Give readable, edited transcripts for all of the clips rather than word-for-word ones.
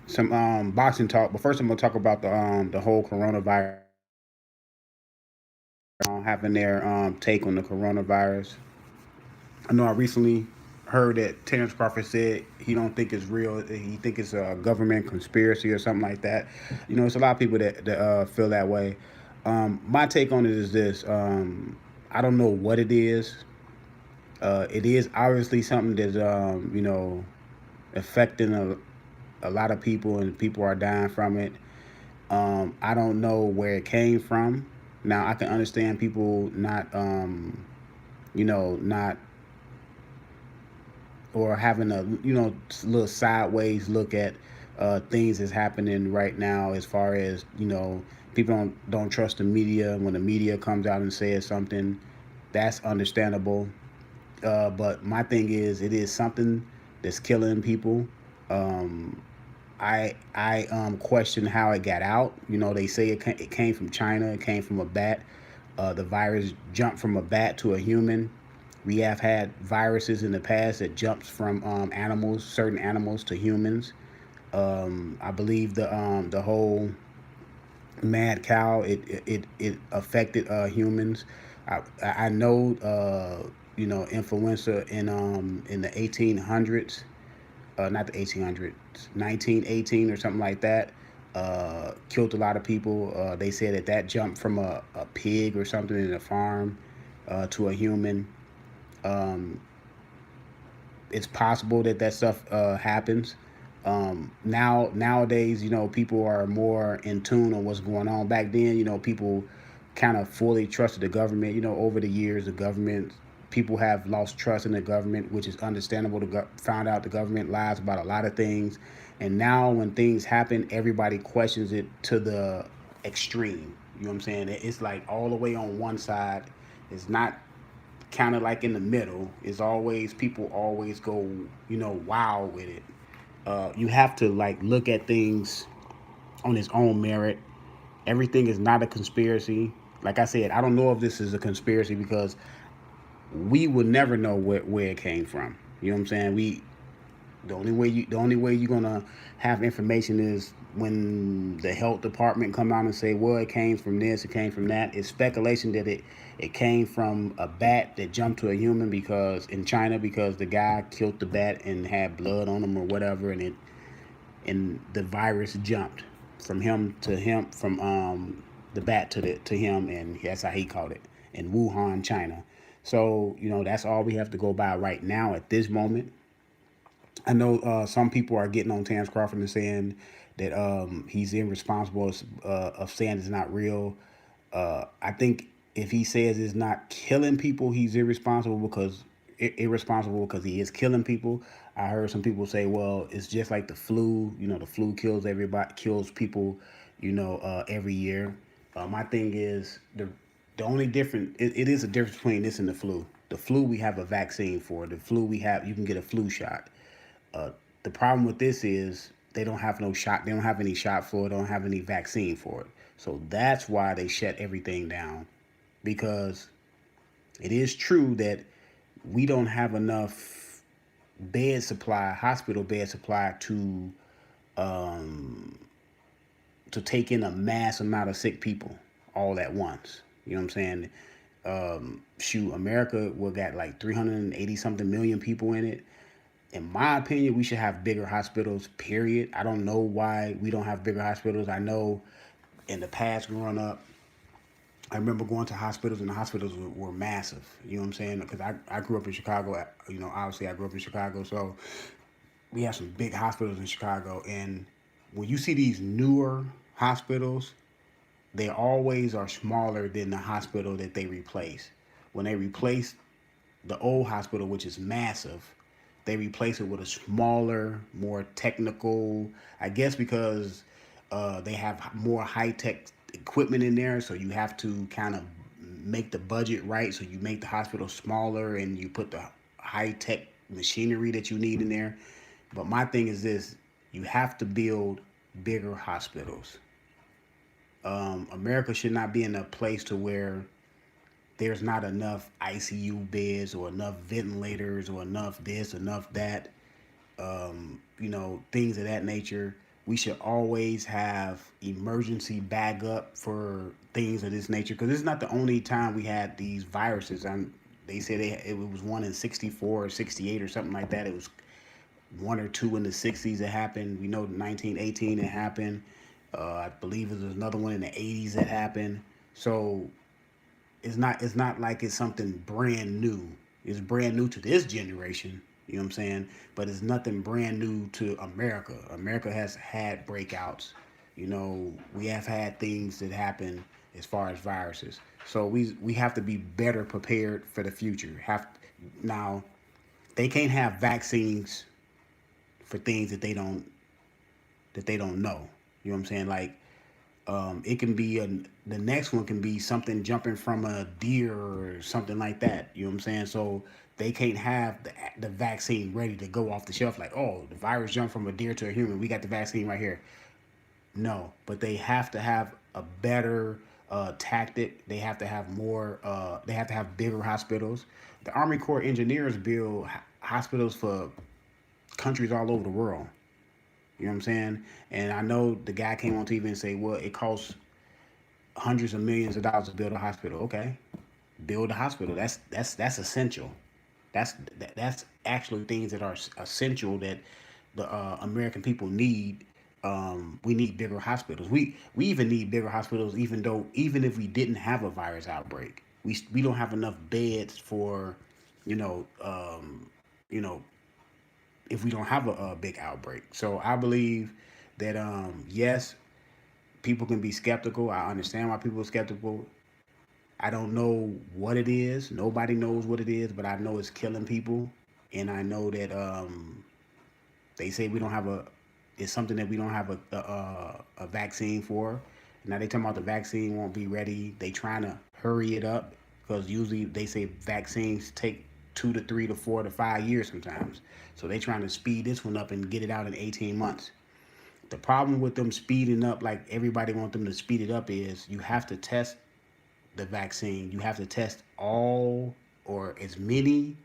some boxing talk, but first I'm gonna talk about the whole coronavirus, having their take on the coronavirus. I know I recently heard that Terrence Crawford said he don't think it's real. He think it's a government conspiracy or something like that. It's a lot of people that feel that way. My take on it is this: I don't know what it is. It is obviously something that's affecting a lot of people, and people are dying from it. I don't know where it came from. Now I can understand people not, not or having a little sideways look at things that's happening right now. As far as people don't trust the media. When the media comes out and says something, that's understandable. But my thing is, it is something that's killing people. Um, I question how it got out. They say it came from China. It came from a bat. The virus jumped from a bat to a human. We have had viruses in the past that jumps from animals, certain animals, to humans. I believe the whole mad cow, it affected humans. I know influenza in the 1800s, not the 1800s, 1918 or something like that. Killed a lot of people. They said that jumped from a pig or something in a farm to a human. Um, it's possible that stuff happens. Nowadays, people are more in tune on what's going on. Back then, people kind of fully trusted the government. Over the years, the government, people have lost trust in the government, which is understandable. Found out the government lies about a lot of things, and now when things happen, everybody questions it to the extreme. You know what I'm saying? It's like all the way on one side. It's not kind of like in the middle. Is always people always go wow with it. You have to like look at things on its own merit. Everything is not a conspiracy. Like I said, I don't know if this is a conspiracy because we will never know where it came from. You know what I'm saying? The only way you're gonna have information is when the health department come out and say, well, it came from this, it came from that. It's speculation that it came from a bat that jumped to a human because in China, because the guy killed the bat and had blood on him or whatever, and the virus jumped from the bat to him, and that's how he caught it in Wuhan, China. So that's all we have to go by right now at this moment. I know some people are getting on Terrence Crawford and saying that he's irresponsible of saying it's not real. I think if he says it's not killing people, he's irresponsible because he is killing people. I heard some people say, well, it's just like the flu. The flu kills everybody, kills people, every year. My thing is the only difference. It is a difference between this and the flu. The flu we have a vaccine for. The flu we have you can get a flu shot. Uh, the problem with this is they don't have no shot. They don't have any shot for it. They don't have any vaccine for it. So that's why they shut everything down. Because it is true that we don't have enough hospital bed supply um, to take in a mass amount of sick people all at once. You know what I'm saying? Shoot, America we got like 380 something million people in it. In my opinion, we should have bigger hospitals, period. I don't know why we don't have bigger hospitals. I know in the past growing up, I remember going to hospitals and the hospitals were massive. You know what I'm saying? Because I grew up in Chicago. Obviously I grew up in Chicago. So we have some big hospitals in Chicago. And when you see these newer hospitals, they always are smaller than the hospital that they replace. When they replace the old hospital, which is massive, they replace it with a smaller, more technical. I guess because they have more high tech equipment in there, so you have to kind of make the budget right. So you make the hospital smaller and you put the high tech machinery that you need in there. But my thing is this: you have to build bigger hospitals. America should not be in a place to where there's not enough ICU beds or enough ventilators or enough this, enough that. things of that nature. We should always have emergency backup for things of this nature because this is not the only time we had these viruses. They said it was one in 64 or 68 or something like that. It was one or two in the 60s that happened. We know 1918 it happened. I believe there was another one in the 80s that happened. So it's not like it's something brand new. It's brand new to this generation. You know what I'm saying? But it's nothing brand new to America. America has had breakouts. We have had things that happen as far as viruses. So we have to be better prepared for the future. Have now they can't have vaccines for things that they don't know. You know what I'm saying? Like it can be the next one can be something jumping from a deer or something like that. You know what I'm saying? So they can't have the vaccine ready to go off the shelf. Like, oh, the virus jumped from a deer to a human. We got the vaccine right here. No, but they have to have a better tactic. They have to have more. They have to have bigger hospitals. The Army Corps Engineers build hospitals for countries all over the world. You know what I'm saying? And I know the guy came on TV and say, well, it costs hundreds of millions of dollars to build a hospital. Okay, build a hospital. That's essential. That's actually things that are essential that the American people need. We need bigger hospitals. We even need bigger hospitals, even if we didn't have a virus outbreak, we don't have enough beds for, you know, you know, if we don't have a big outbreak. So I believe that yes, people can be skeptical. I understand why people are skeptical. I don't know what it is. Nobody knows what it is, but I know it's killing people, and I know that they say we don't have a. It's something that we don't have a vaccine for. Now they talking about the vaccine won't be ready. They trying to hurry it up because usually they say vaccines take 2 to 3 to 4 to 5 years sometimes. So they trying to speed this one up and get it out in 18 months. The problem with them speeding up, like everybody want them to speed it up, is you have to test the vaccine. You have to test all or as many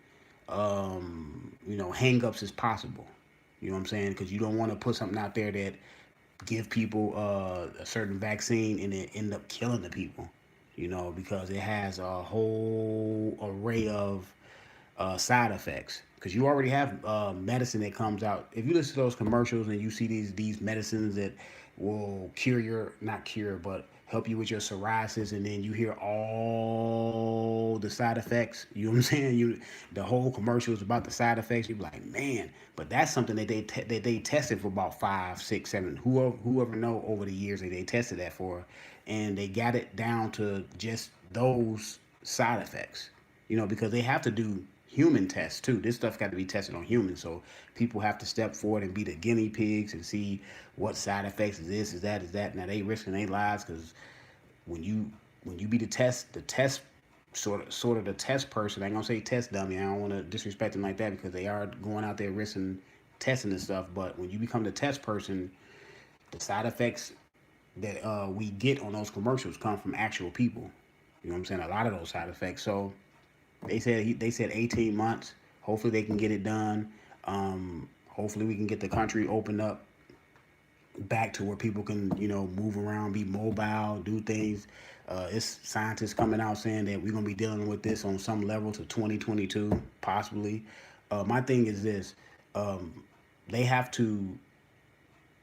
hangups as possible. You know what I'm saying? Because you don't want to put something out there that give people a certain vaccine and it end up killing the people. Because it has a whole array of side effects. Because you already have medicine that comes out. If you listen to those commercials and you see these medicines that will cure your, not cure, but help you with your psoriasis, and then you hear all the side effects. You know what I'm saying? The whole commercial is about the side effects. You're like, man, but that's something that they tested for about 5, 6, 7, whoever know over the years that they tested that for, and they got it down to just those side effects. Because they have to do human tests too. This stuff got to be tested on humans, so people have to step forward and be the guinea pigs and see what side effects is this, is that, is that. Now they risking their lives because when you be the test sort of the test person. I ain't gonna say test dummy. I don't want to disrespect them like that because they are going out there risking testing and stuff. But when you become the test person, the side effects that we get on those commercials come from actual people. You know what I'm saying? A lot of those side effects. So they said 18 months. Hopefully they can get it done. Hopefully we can get the country opened up back to where people can, move around, be mobile, do things. It's scientists coming out saying that we're gonna be dealing with this on some level to 2022, possibly. My thing is this: they have to.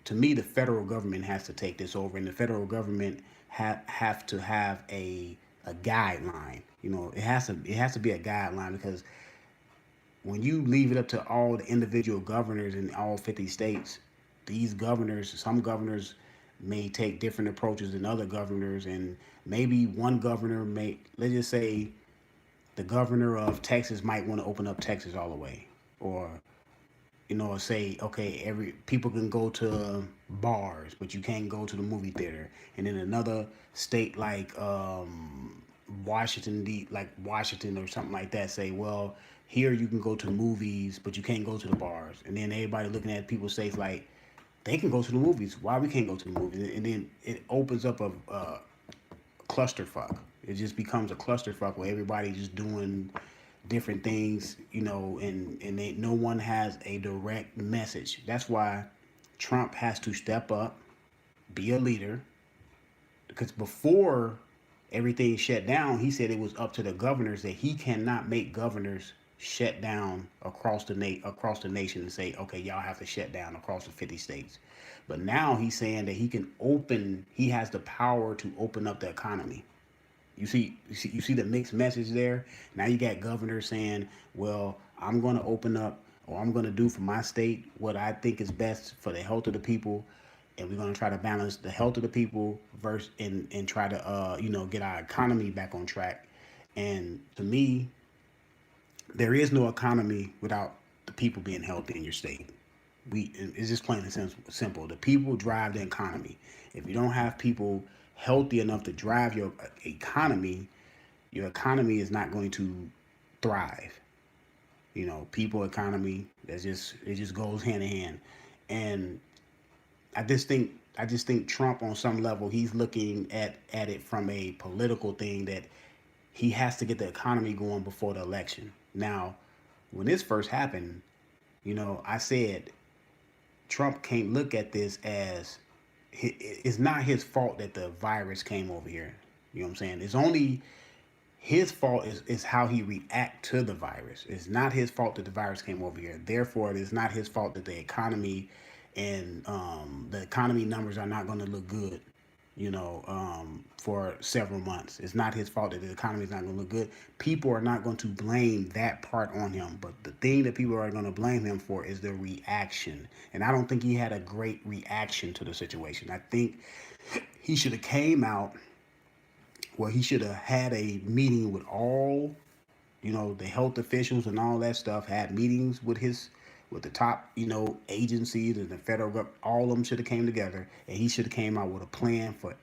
To me, the federal government has to take this over, and the federal government have to have a guideline. It has to be a guideline because when you leave it up to all the individual governors in all 50 states, some governors may take different approaches than other governors, and maybe one governor let's just say the governor of Texas might want to open up Texas all the way, or say, okay, every people can go to bars, but you can't go to the movie theater. And then another state like Washington or something like that, say, well, here you can go to movies, but you can't go to the bars. And then everybody looking at people's states like they can go to the movies. Why we can't go to the movies? And then it opens up a clusterfuck. It just becomes a clusterfuck where everybody just doing different things, and no one has a direct message. That's why Trump has to step up, be a leader, because before everything shut down, he said it was up to the governors, that he cannot make governors shut down across the nation and say, okay, y'all have to shut down across the 50 states. But now he's saying that he has the power to open up the economy. You see the mixed message there. Now you got governors saying, well, I'm going to open up, or I'm going to do for my state what I think is best for the health of the people, and we're going to try to balance the health of the people versus and try to get our economy back on track. And to me, there is no economy without the people being healthy in your state. It's just plain and simple. The people drive the economy. If you don't have people healthy enough to drive your economy is not going to thrive. People economy, it just goes hand in hand. And I just think Trump, on some level, he's looking at it from a political thing, that he has to get the economy going before the election. Now, when this first happened, I said Trump can't look at this as, it's not his fault that the virus came over here. You know what I'm saying? It's only his fault is how he react to the virus. It's not his fault that the virus came over here. Therefore, it is not his fault that the economy and the economy numbers are not going to look good, for several months. It's not his fault that the economy is not going to look good. People are not going to blame that part on him. But the thing that people are going to blame him for is the reaction. And I don't think he had a great reaction to the situation. I think he should have came out, well, he should have had a meeting with all, the health officials and all that stuff, had meetings with the top, agencies and the federal government. All of them should have came together, and he should have came out with a plan for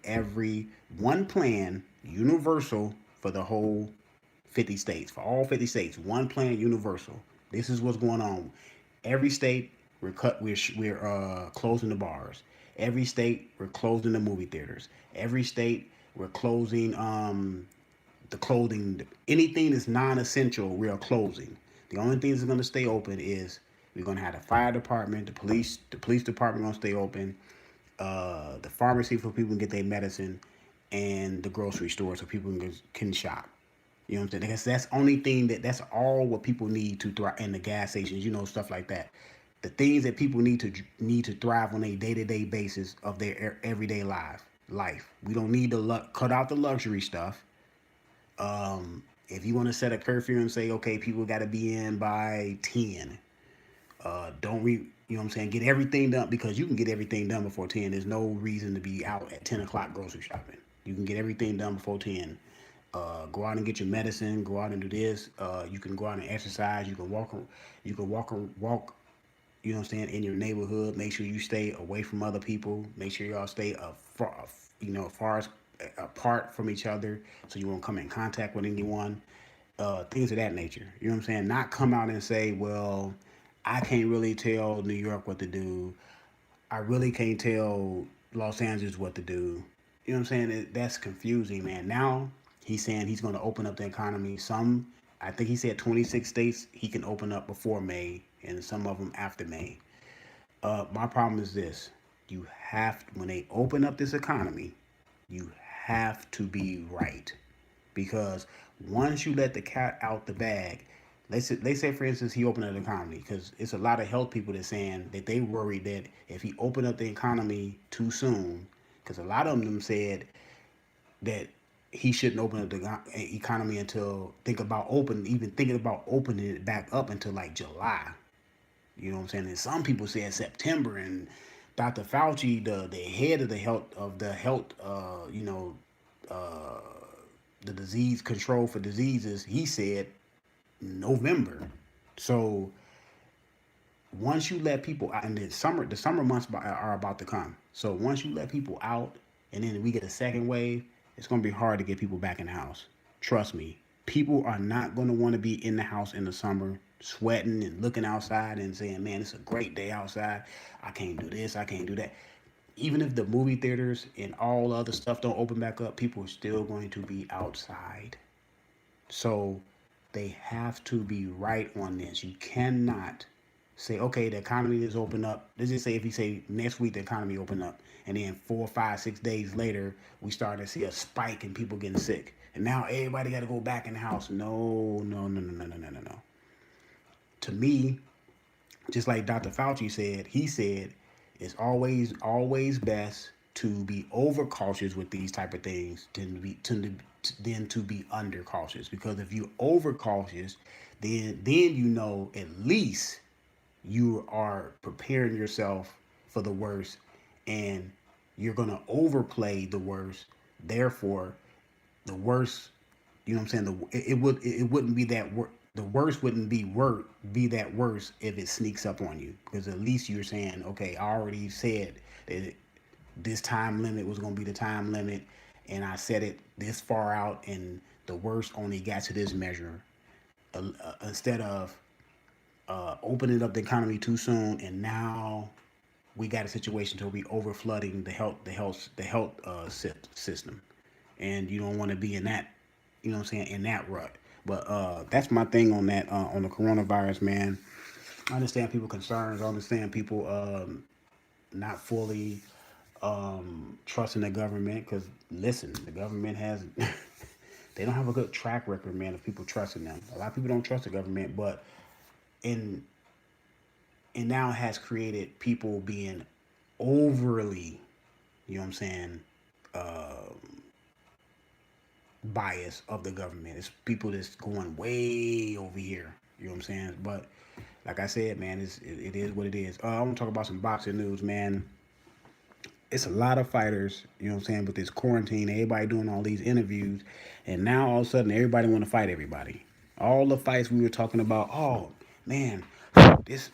one plan, universal for the whole 50 states, for all 50 states, one plan, universal. This is what's going on. Every state, we're closing the bars. Every state, we're closing the movie theaters. Every state, we're closing the clothing. Anything that's non-essential, we are closing. The only thing that's going to stay open is, we're going to have the fire department, the police department going to stay open, the pharmacy for people to get their medicine, and the grocery store so people can shop. You know what I'm saying? That's the only thing that's all what people need to thrive, and the gas stations, stuff like that. The things that people need to thrive on a day-to-day basis of their everyday life. We don't need to cut out the luxury stuff. If you want to set a curfew and say, okay, people got to be in by 10, don't you know what I'm saying? Get everything done, because you can get everything done before 10. There's no reason to be out at 10 o'clock grocery shopping. You can get everything done before 10. Go out and get your medicine. Go out and do this. You can go out and exercise. You can walk. Walk. You know what I'm saying? In your neighborhood. Make sure you stay away from other people. Make sure y'all stay far as apart from each other, so you won't come in contact with anyone. Things of that nature. You know what I'm saying? Not come out and say, well, I can't really tell New York what to do. I really can't tell Los Angeles what to do. You know what I'm saying? That's confusing, man. Now he's saying he's going to open up the economy. I think he said 26 states he can open up before May, and some of them after May. My problem is this: when they open up this economy, you have to be right, because once you let the cat out the bag, they say for instance he opened up the economy, because it's a lot of health people that saying that they worried that if he opened up the economy too soon, because a lot of them said that he shouldn't open up the economy until thinking about opening it back up until like July. You know what I'm saying? And some people said September, and Dr. Fauci, the head of uh, the disease control for diseases, he said November. So once you let people out, and the summer months are about to come. So once you let people out, and then we get a second wave, it's going to be hard to get people back in the house. Trust me, people are not going to want to be in the house in the summer, sweating and looking outside and saying, man, it's a great day outside. I can't do this, I can't do that. Even if the movie theaters and all other stuff don't open back up, people are still going to be outside. So They have to be right on this. You cannot say, okay, the economy is open up. Let's just say if you say next week the economy open up, and then 4, 5, 6 days later we start to see a spike in people getting sick, and now everybody got to go back in the house. No, no, no, no, no, no, no, no, no. To me, just like Dr. Fauci said, he said it's always best to be overcautious with these type of things than to be undercautious. Because if you overcautious, then you know at least you are preparing yourself for the worst, and you're gonna overplay the worst. Therefore, the worst, you know what I'm saying? It wouldn't be that the worst wouldn't be that worse if it sneaks up on you, because at least you're saying, okay, I already said that this time limit was gonna be the time limit, and I set it this far out, and the worst only got to this measure. Instead of opening up the economy too soon, and now we got a situation to be over flooding the health system, and you don't want to be in that, you know what I'm saying, in that rut. But that's my thing on that, on the coronavirus, man. I understand people concerns. I understand people not fully trusting the government, because listen, the government has they don't have a good track record, man, of people trusting them. A lot of people don't trust the government, but in and now has created people being overly, you know what I'm saying, uh, bias of the government. It's people that's going way over here. You know what I'm saying? But like I said, man, it is what it is. I want to talk about some boxing news, man. It's a lot of fighters, you know what I'm saying, with this quarantine, everybody doing all these interviews, and now all of a sudden everybody want to fight everybody. All the fights we were talking about, oh man, this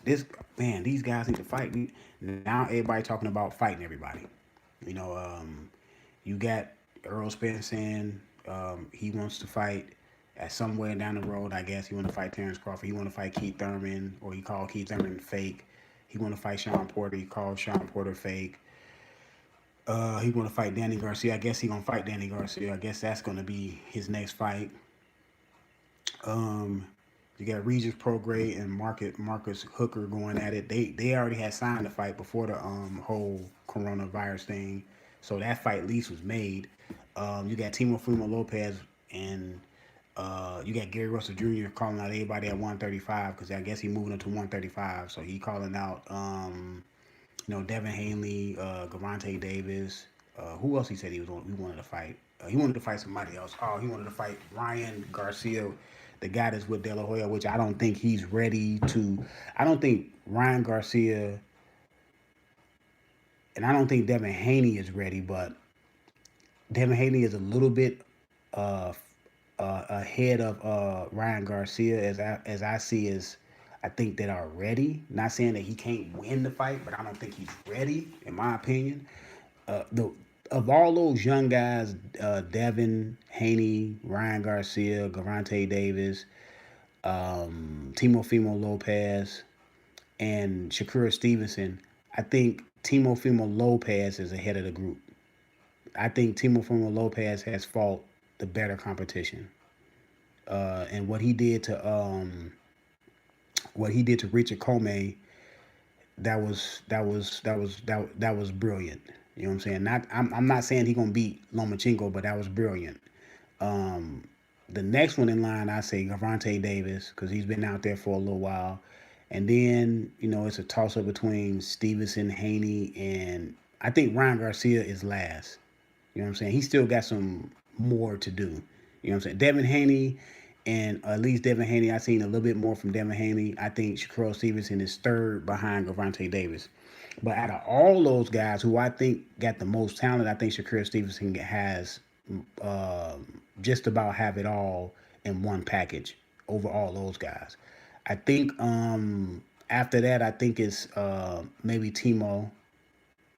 man, these guys need to fight. Now everybody talking about fighting everybody. You know, you got Earl Spence saying he wants to fight at somewhere down the road. I guess he want to fight Terrence Crawford. He want to fight Keith Thurman, or he called Keith Thurman fake. He want to fight Sean Porter. He called Sean Porter fake. He want to fight Danny Garcia. I guess he gonna fight Danny Garcia. I guess that's gonna be his next fight. Um, you got Regis Prograis and Marcus Hooker going at it. They already had signed the fight before the whole coronavirus thing, so that fight at least was made. You got Teofimo Lopez, and you got Gary Russell Jr. calling out everybody at 135, because I guess he moving up to 135. So he calling out Devin Haney, Gervonta Davis. Who else he said he wanted to fight? He wanted to fight somebody else. Oh, he wanted to fight Ryan Garcia, the guy that's with De La Hoya, which I don't think he's ready to. I don't think Ryan Garcia, and I don't think Devin Haney is ready, but Devin Haney is a little bit ahead of Ryan Garcia, as I see, as I think that are ready. Not saying that he can't win the fight, but I don't think he's ready, in my opinion. The Of all those young guys, Devin Haney, Ryan Garcia, Gervonta Davis, Teofimo Lopez, and Shakur Stevenson, I think Teofimo Lopez is ahead of the group. I think Teofimo Lopez has fought the better competition, and what he did to Richard Comey, that was brilliant. You know what I'm saying? I'm not saying he's gonna beat Lomachenko, but that was brilliant. The next one in line, I say Gervonta Davis, because he's been out there for a little while. And then, it's a toss up between Stevenson, Haney, and I think Ryan Garcia is last. You know what I'm saying? He still got some more to do. You know what I'm saying? Devin Haney, and at least Devin Haney, I've seen a little bit more from Devin Haney. I think Shakur Stevenson is third behind Gervonta Davis. But out of all those guys who I think got the most talent, I think Shakur Stevenson has just about have it all in one package over all those guys. I think after that, I think it's maybe Timo,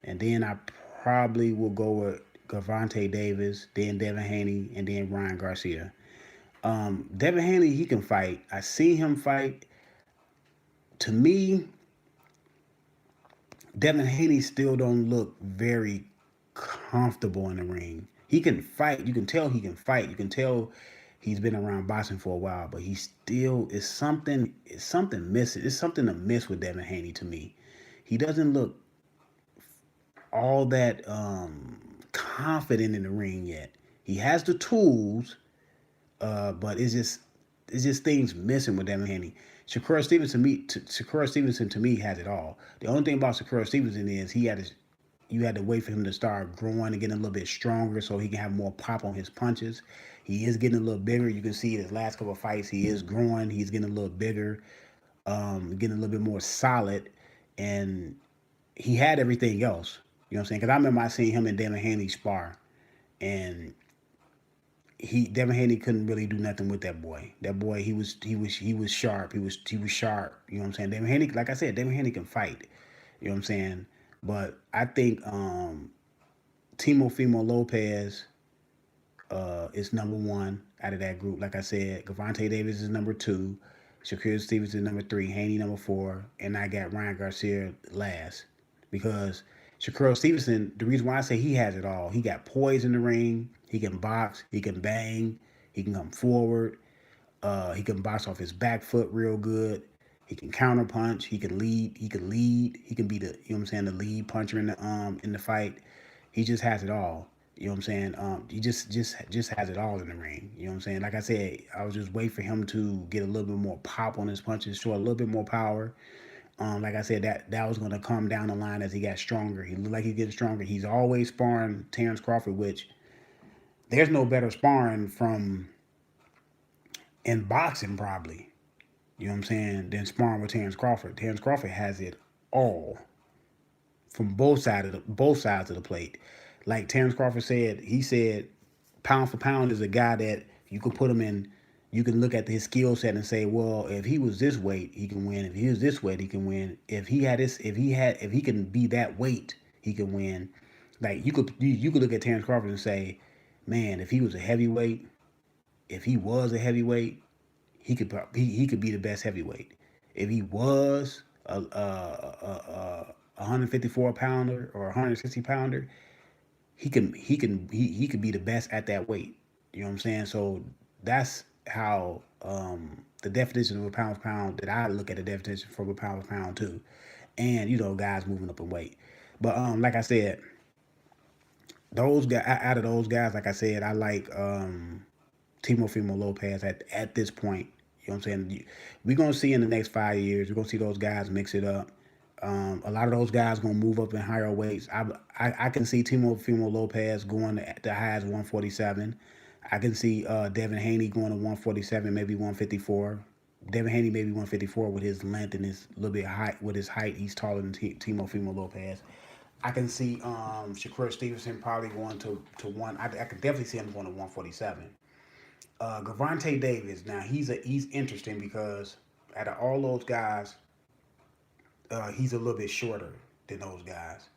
and then I probably will go with Gervonta Davis, then Devin Haney, and then Ryan Garcia. Devin Haney, he can fight. I see him fight. To me, Devin Haney still don't look very comfortable in the ring. He can fight. You can tell he can fight. You can tell He's been around boxing for a while, but he still is something. It's something missing. It's something to miss with Devin Haney to me. He doesn't look all that confident in the ring yet. He has the tools, but it's just things missing with Devin Haney. Shakur Stevenson to me has it all. The only thing about Shakur Stevenson is you had to wait for him to start growing and getting a little bit stronger so he can have more pop on his punches. He is getting a little bigger. You can see his last couple of fights, he is growing. He's getting a little bigger, getting a little bit more solid, and he had everything else. You know what I'm saying? Because I remember I seen him and Devin Haney spar, and Devin Haney couldn't really do nothing with that boy. That boy, he was sharp. He was sharp. You know what I'm saying? Devin Haney, like I said, Devin Haney can fight. You know what I'm saying? But I think Teofimo Lopez is number one out of that group. Like I said, Gervonta Davis is number two, Shakur Stevens is number three, Haney number four, and I got Ryan Garcia last because Shakur Stevenson. The reason why I say he has it all, he got poise in the ring. He can box. He can bang. He can come forward. He can box off his back foot real good. He can counter punch. He can lead. He can lead. He can be the, you know what I'm saying, the lead puncher in the fight. He just has it all. You know what I'm saying? He just has it all in the ring. You know what I'm saying? Like I said, I was just waiting for him to get a little bit more pop on his punches, show a little bit more power. Like I said, that was going to come down the line as he got stronger. He looked like he's getting stronger. He's always sparring Terrence Crawford, which there's no better sparring from in boxing probably. You know what I'm saying? Than sparring with Terrence Crawford. Terrence Crawford has it all from both sides of the plate. Like Terrence Crawford said, he said, pound for pound is a guy that you could put him in. You can look at his skill set and say, well, if he was this weight, he can win. If he was this weight, he can win. If he can be that weight, he can win. Like you could look at Terrence Crawford and say, man, if he was a heavyweight, if he was a heavyweight, he could be the best heavyweight. If he was a 154 pounder or 160 pounder, he could be the best at that weight. You know what I'm saying? So that's how the definition of a pound for pound that I look at the definition from a pound for pound too, and guys moving up in weight. But like I said, those guys out of those guys, like I said, I like Teofimo Lopez at this point. You know what I'm saying? We're gonna see in the next 5 years. We're gonna see those guys mix it up. A lot of those guys gonna move up in higher weights. I can see Teofimo Lopez going to the high as 147. I can see Devin Haney going to 147, maybe 154. Devin Haney maybe 154 with his length and his little bit height. With his height, he's taller than Teofimo Lopez. I can see Shakur Stevenson probably going to one. I can definitely see him going to 147. Gervonta Davis. Now he's interesting because out of all those guys, he's a little bit shorter than those guys.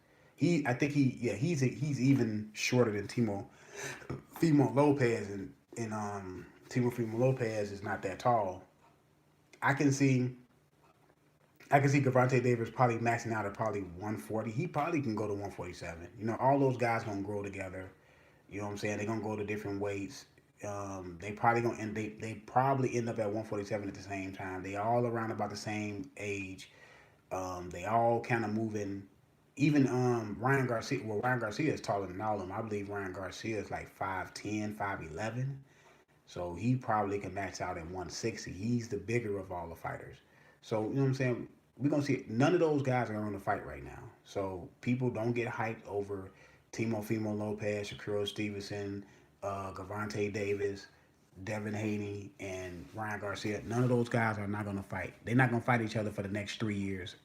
I think he's even shorter than Fimo Lopez, and Fimo Lopez is not that tall. I can see Gervonta Davis probably maxing out at probably 140. He probably can go to 147. All those guys gonna grow together. You know what I'm saying? They're gonna go to different weights. They probably gonna end. They probably end up at 147 at the same time. They all around about the same age. They all kind of moving. Even Ryan Garcia. Well, Ryan Garcia is taller than all of them. I believe Ryan Garcia is like 5'10", 5'11". So he probably can max out at 160. He's the bigger of all the fighters. So you know what I'm saying? We're gonna see none of those guys are on the fight right now. So people don't get hyped over Teofimo Lopez, Shakur Stevenson, Gervonta Davis, Devin Haney, and Ryan Garcia. None of those guys are not gonna fight. They're not gonna fight each other for the next 3 years.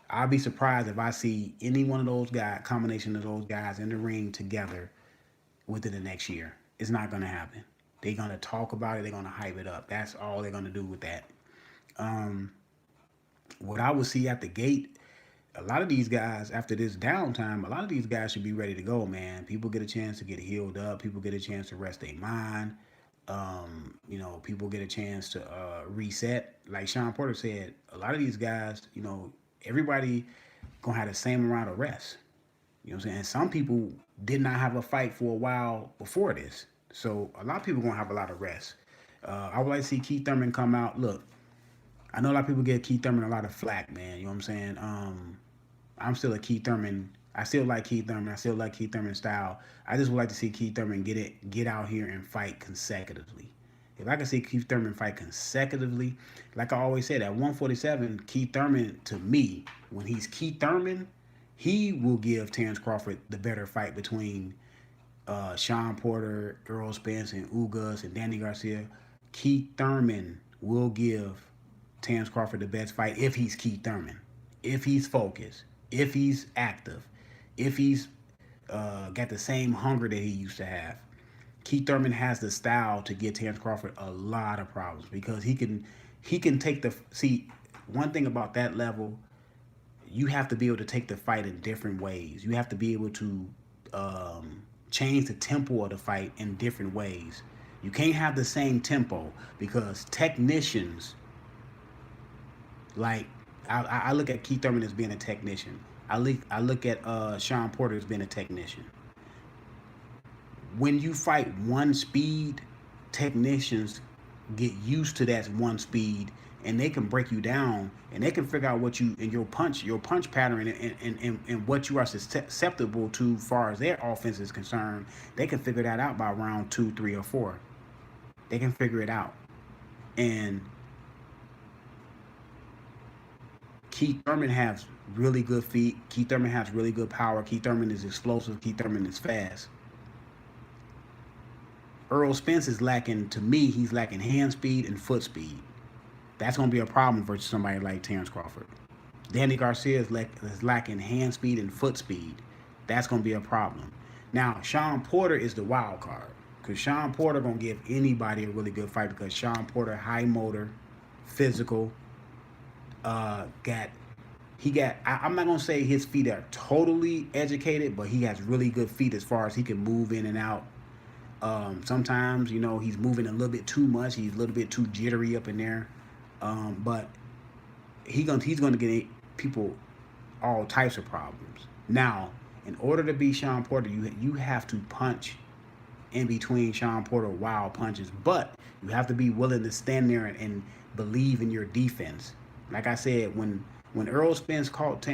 I'll be surprised if I see any one of those guys, combination of those guys in the ring together within the next year. It's not gonna happen. They're gonna talk about it. They're gonna hype it up. That's all they're gonna do with that. What I would see at the gate, a lot of these guys after this downtime, a lot of these guys should be ready to go, man. People get a chance to get healed up. People get a chance to rest their mind. People get a chance to reset. Like Sean Porter said, a lot of these guys, everybody gonna have the same amount of rest. You know what I'm saying? Some people did not have a fight for a while before this. So a lot of people gonna have a lot of rest. I would like to see Keith Thurman come out. Look, I know a lot of people give Keith Thurman a lot of flack, man. You know what I'm saying? I'm still a Keith Thurman. I still like Keith Thurman. I still like Keith Thurman's style. I just would like to see Keith Thurman get out here and fight consecutively. If I can see Keith Thurman fight consecutively, like I always said, at 147, Keith Thurman, to me, when he's Keith Thurman, he will give Terrence Crawford the better fight between Sean Porter, Earl Spence, and Ugas and Danny Garcia. Keith Thurman will give Terrence Crawford the best fight if he's Keith Thurman, if he's focused, if he's active, if he's got the same hunger that he used to have. Keith Thurman has the style to get Terrence Crawford a lot of problems because he can take the see. One thing about that level, you have to be able to take the fight in different ways. You have to be able to change the tempo of the fight in different ways. You can't have the same tempo because technicians, like I look at Keith Thurman as being a technician. I look at Sean Porter as being a technician. When you fight one speed, technicians get used to that one speed, and they can break you down, and they can figure out what you and your punch pattern, and what you are susceptible to, far as their offense is concerned. They can figure that out by round 2, 3, or 4. They can figure it out, and Keith Thurman has really good feet. Keith Thurman has really good power. Keith Thurman is explosive. Keith Thurman is fast. Earl Spence is lacking, to me, he's lacking hand speed and foot speed. That's going to be a problem versus somebody like Terrence Crawford. Danny Garcia is lacking hand speed and foot speed. That's going to be a problem. Now, Sean Porter is the wild card because Sean Porter going to give anybody a really good fight because Sean Porter, high motor, physical, I'm not going to say his feet are totally educated, but he has really good feet as far as he can move in and out. Sometimes, he's moving a little bit too much. He's a little bit too jittery up in there. But he's going to get people all types of problems. Now, in order to be Sean Porter, you have to punch in between Sean Porter wild punches, but you have to be willing to stand there and believe in your defense. Like I said, when Earl Spence caught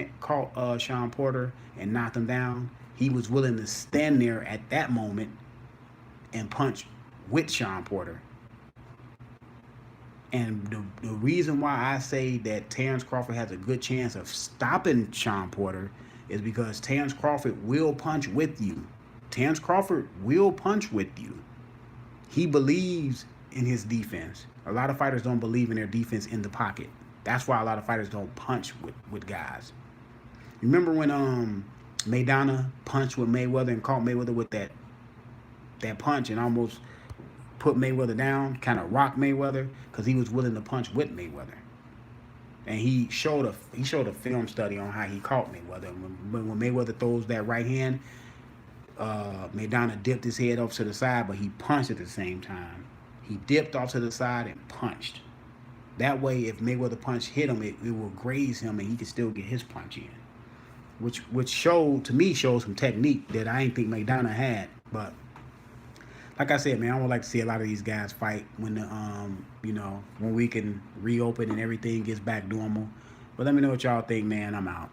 Sean Porter and knocked him down, he was willing to stand there at that moment and punch with Sean Porter. And the reason why I say that Terrence Crawford has a good chance of stopping Sean Porter is because Terrence Crawford will punch with you. Terrence Crawford will punch with you. He believes in his defense. A lot of fighters don't believe in their defense in the pocket. That's why a lot of fighters don't punch with guys. Remember when Maidana punched with Mayweather and caught Mayweather with that punch and almost put Mayweather down, kind of rocked Mayweather because he was willing to punch with Mayweather. And he showed a film study on how he caught Mayweather. When Mayweather throws that right hand, Maidana dipped his head off to the side, but he punched at the same time. He dipped off to the side and punched. That way, if Mayweather punch hit him, it will graze him and he can still get his punch in. Which showed some technique that I didn't think Maidana had. But like I said, man, I would like to see a lot of these guys fight when when we can reopen and everything gets back normal. But let me know what y'all think, man. I'm out.